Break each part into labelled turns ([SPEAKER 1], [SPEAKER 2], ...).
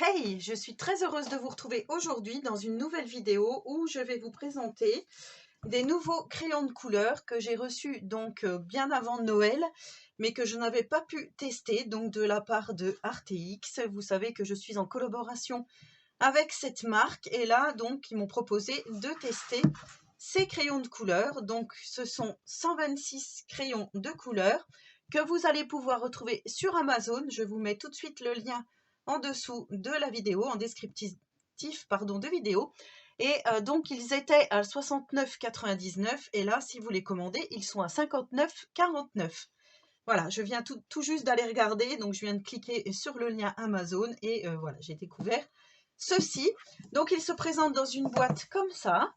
[SPEAKER 1] Hey, je suis très heureuse de vous retrouver aujourd'hui dans une nouvelle vidéo où je vais vous présenter des nouveaux crayons de couleur que j'ai reçus donc bien avant Noël, mais que je n'avais pas pu tester donc de la part de ArtX. Vous savez que je suis en collaboration avec cette marque et là donc ils m'ont proposé de tester ces crayons de couleur. Donc ce sont 126 crayons de couleur que vous allez pouvoir retrouver sur Amazon. Je vous mets tout de suite le lien en dessous de la vidéo, en descriptif de vidéo. Et donc ils étaient à 69,99 et là si vous les commandez ils sont à 59,49. Voilà, je viens tout juste d'aller regarder, donc je viens de cliquer sur le lien Amazon et voilà, j'ai découvert ceci. Donc ils se présentent dans une boîte comme ça.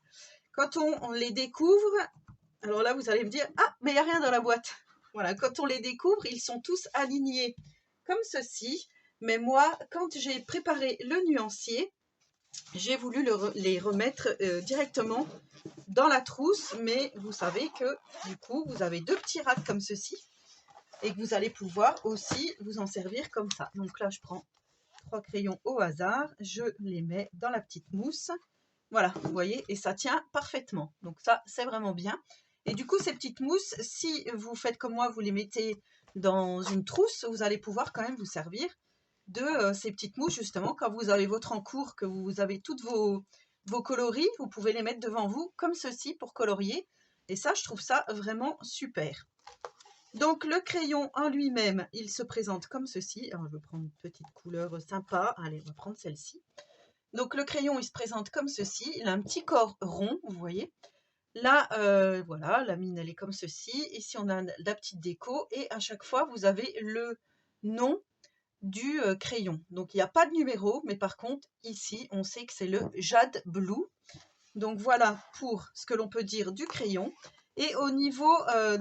[SPEAKER 1] Quand on les découvre, alors là vous allez me dire « Ah, mais il n'y a rien dans la boîte ». Voilà, quand on les découvre, ils sont tous alignés comme ceci. Mais moi, quand j'ai préparé le nuancier, j'ai voulu les remettre directement dans la trousse. Mais vous savez que du coup, vous avez deux petits racks comme ceci et que vous allez pouvoir aussi vous en servir comme ça. Donc là, je prends 3 crayons au hasard, je les mets dans la petite mousse. Voilà, vous voyez, et ça tient parfaitement. Donc ça, c'est vraiment bien. Et du coup, ces petites mousses, si vous faites comme moi, vous les mettez dans une trousse, vous allez pouvoir quand même vous servir de ces petites mousses, justement, quand vous avez votre encours, que vous avez toutes vos coloris, vous pouvez les mettre devant vous comme ceci pour colorier. Et ça, je trouve ça vraiment super. Donc le crayon en lui-même, il se présente comme ceci. Alors je vais prendre une petite couleur sympa. Allez, on va prendre celle-ci. Donc le crayon, il se présente comme ceci. Il a un petit corps rond, vous voyez. Là, voilà, la mine, elle est comme ceci. Ici, on a la petite déco. Et à chaque fois, vous avez le nom du crayon. Donc il n'y a pas de numéro, mais par contre, ici, on sait que c'est le Jade Blue. Donc voilà pour ce que l'on peut dire du crayon. Et au niveau voilà,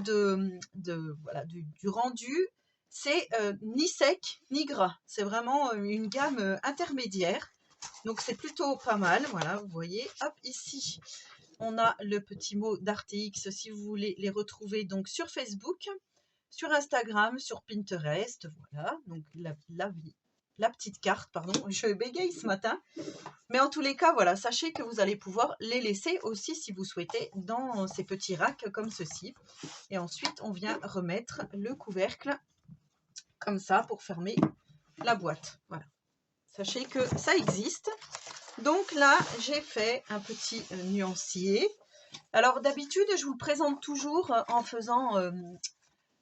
[SPEAKER 1] du rendu, c'est ni sec ni gras. C'est vraiment une gamme intermédiaire. Donc c'est plutôt pas mal. Voilà, vous voyez. Hop, ici, on a le petit mot d'ArtX si vous voulez les retrouver donc sur Facebook, sur Instagram, sur Pinterest. Voilà, donc la petite carte, pardon, je bégaye ce matin. Mais en tous les cas, voilà, sachez que vous allez pouvoir les laisser aussi si vous souhaitez dans ces petits racks comme ceci. Et ensuite, on vient remettre le couvercle comme ça pour fermer la boîte. Voilà. Sachez que ça existe. Donc là, j'ai fait un petit nuancier. Alors d'habitude, je vous le présente toujours en faisant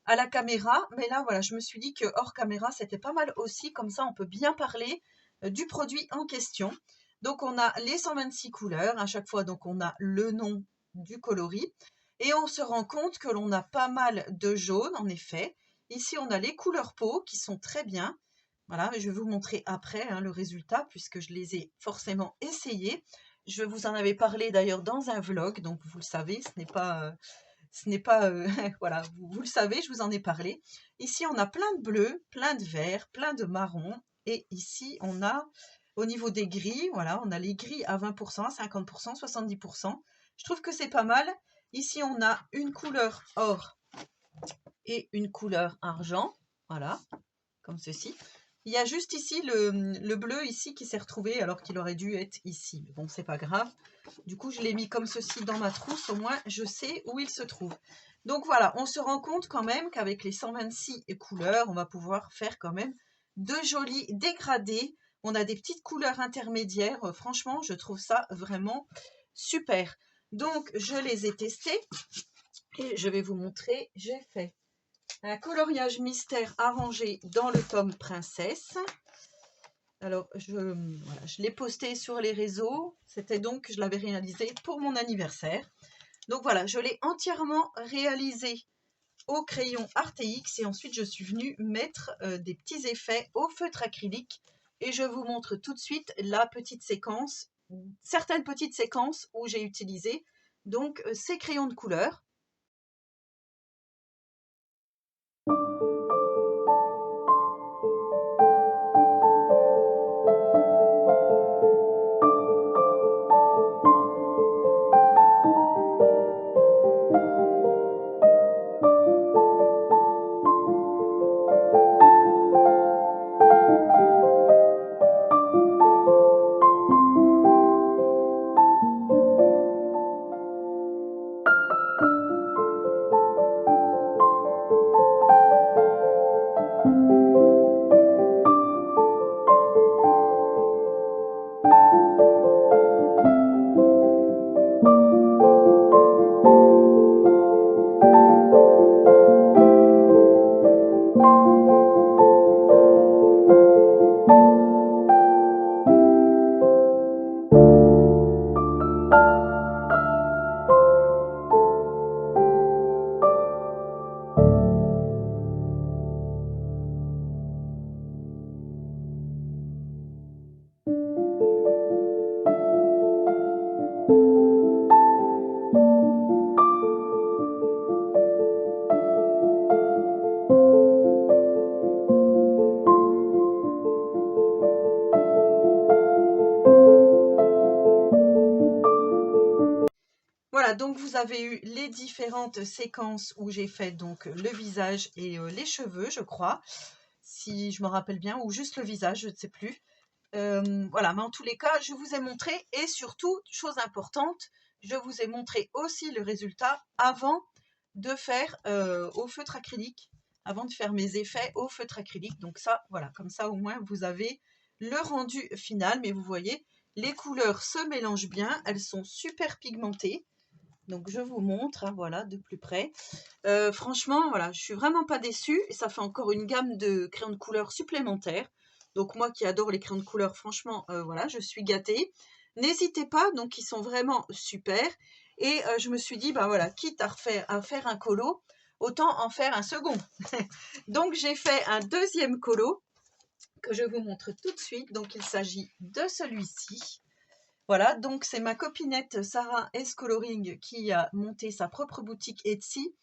[SPEAKER 1] à la caméra. Mais là, voilà, je me suis dit que hors caméra, c'était pas mal aussi. Comme ça, on peut bien parler du produit en question. Donc, on a les 126 couleurs. À chaque fois, donc, on a le nom du coloris. Et on se rend compte que l'on a pas mal de jaune, en effet. Ici, on a les couleurs peau qui sont très bien. Voilà, je vais vous montrer après le résultat puisque je les ai forcément essayés. Je vous en avais parlé d'ailleurs dans un vlog, donc vous le savez, ce n'est pas voilà, vous le savez, je vous en ai parlé. Ici, on a plein de bleus, plein de verts, plein de marrons. Et ici, on a, au niveau des gris, voilà, on a les gris à 20%, à 50%, 70%. Je trouve que c'est pas mal. Ici, on a une couleur or et une couleur argent. Voilà, comme ceci. Il y a juste ici le bleu ici qui s'est retrouvé alors qu'il aurait dû être ici. Mais bon, c'est pas grave. Du coup, je l'ai mis comme ceci dans ma trousse. Au moins, je sais où il se trouve. Donc voilà, on se rend compte quand même qu'avec les 126 couleurs, on va pouvoir faire quand même de jolis dégradés. On a des petites couleurs intermédiaires. Franchement, je trouve ça vraiment super. Donc, je les ai testés et je vais vous montrer. J'ai fait un coloriage mystère arrangé dans le tome princesse. Alors, voilà, je l'ai posté sur les réseaux. C'était donc, je l'avais réalisé pour mon anniversaire. Donc voilà, je l'ai entièrement réalisé au crayon ArtX et ensuite je suis venue mettre des petits effets au feutre acrylique et je vous montre tout de suite la petite séquence, certaines petites séquences où j'ai utilisé donc ces crayons de couleur. Voilà, donc vous avez eu les différentes séquences où j'ai fait donc le visage et les cheveux, je crois, si je me rappelle bien, ou juste le visage, je ne sais plus. Voilà, mais en tous les cas, je vous ai montré, et surtout, chose importante, je vous ai montré aussi le résultat avant de faire au feutre acrylique, avant de faire mes effets au feutre acrylique. Donc ça, voilà, comme ça au moins vous avez le rendu final, mais vous voyez, les couleurs se mélangent bien, elles sont super pigmentées. Donc je vous montre, hein, voilà, de plus près. Franchement, voilà, je suis vraiment pas déçue, et ça fait encore une gamme de crayons de couleur supplémentaires. Donc moi qui adore les crayons de couleur, franchement, voilà, je suis gâtée. N'hésitez pas, donc ils sont vraiment super. Et je me suis dit, bah voilà, quitte à faire un colo, autant en faire un second. Donc j'ai fait un deuxième colo que je vous montre tout de suite. Donc il s'agit de celui-ci. Voilà, donc c'est ma copinette Sarah S Coloring qui a monté sa propre boutique Etsy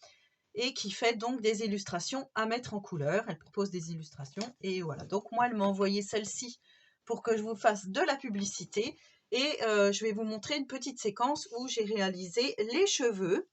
[SPEAKER 1] et qui fait donc des illustrations à mettre en couleur. Elle propose des illustrations et voilà. Donc moi, elle m'a envoyé celle-ci pour que je vous fasse de la publicité, et je vais vous montrer une petite séquence où j'ai réalisé les cheveux.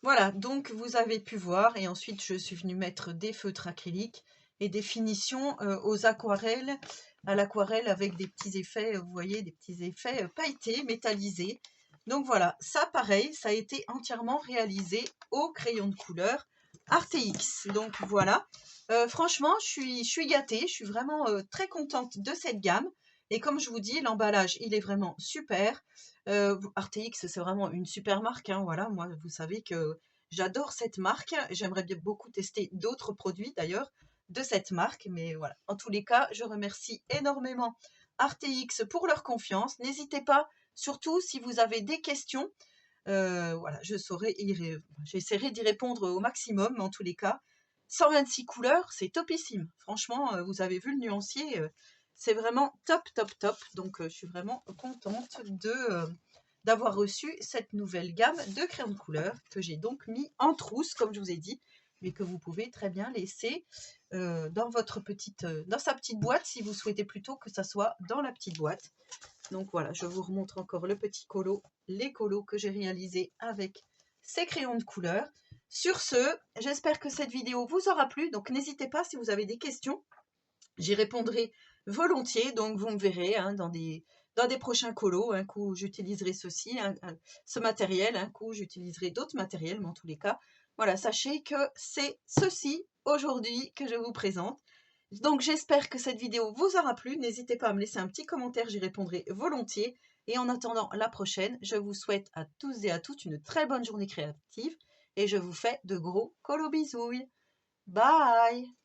[SPEAKER 1] Voilà, donc vous avez pu voir, et ensuite je suis venue mettre des feutres acryliques et des finitions aux aquarelles, à l'aquarelle, avec des petits effets, vous voyez, des petits effets pailletés, métallisés. Donc voilà, ça pareil, ça a été entièrement réalisé au crayon de couleur Arteix. Donc voilà, franchement, je suis gâtée, je suis vraiment très contente de cette gamme. Et comme je vous dis, l'emballage, il est vraiment super. Arteix, c'est vraiment une super marque, hein, voilà, moi, vous savez que j'adore cette marque. J'aimerais bien beaucoup tester d'autres produits d'ailleurs de cette marque, mais voilà. En tous les cas, je remercie énormément Arteix pour leur confiance. N'hésitez pas, surtout si vous avez des questions, voilà, j'essaierai d'y répondre au maximum, mais en tous les cas, 126 couleurs, c'est topissime. Franchement, vous avez vu le nuancier, c'est vraiment top, top, top. Donc, je suis vraiment contente d'avoir reçu cette nouvelle gamme de crayons de couleur que j'ai donc mis en trousse, comme je vous ai dit, mais que vous pouvez très bien laisser dans sa petite boîte, si vous souhaitez plutôt que ça soit dans la petite boîte. Donc voilà, je vous remontre encore le petit colo, les colos que j'ai réalisés avec ces crayons de couleur. Sur ce, j'espère que cette vidéo vous aura plu. Donc n'hésitez pas, si vous avez des questions, j'y répondrai volontiers. Donc vous me verrez, hein, dans des prochains colos. Un coup j'utiliserai ce matériel, un coup j'utiliserai d'autres matériels, mais en tous les cas, voilà, sachez que c'est ceci aujourd'hui que je vous présente. Donc j'espère que cette vidéo vous aura plu. N'hésitez pas à me laisser un petit commentaire, j'y répondrai volontiers. Et en attendant la prochaine, je vous souhaite à tous et à toutes une très bonne journée créative et je vous fais de gros colo bisouilles. Bye!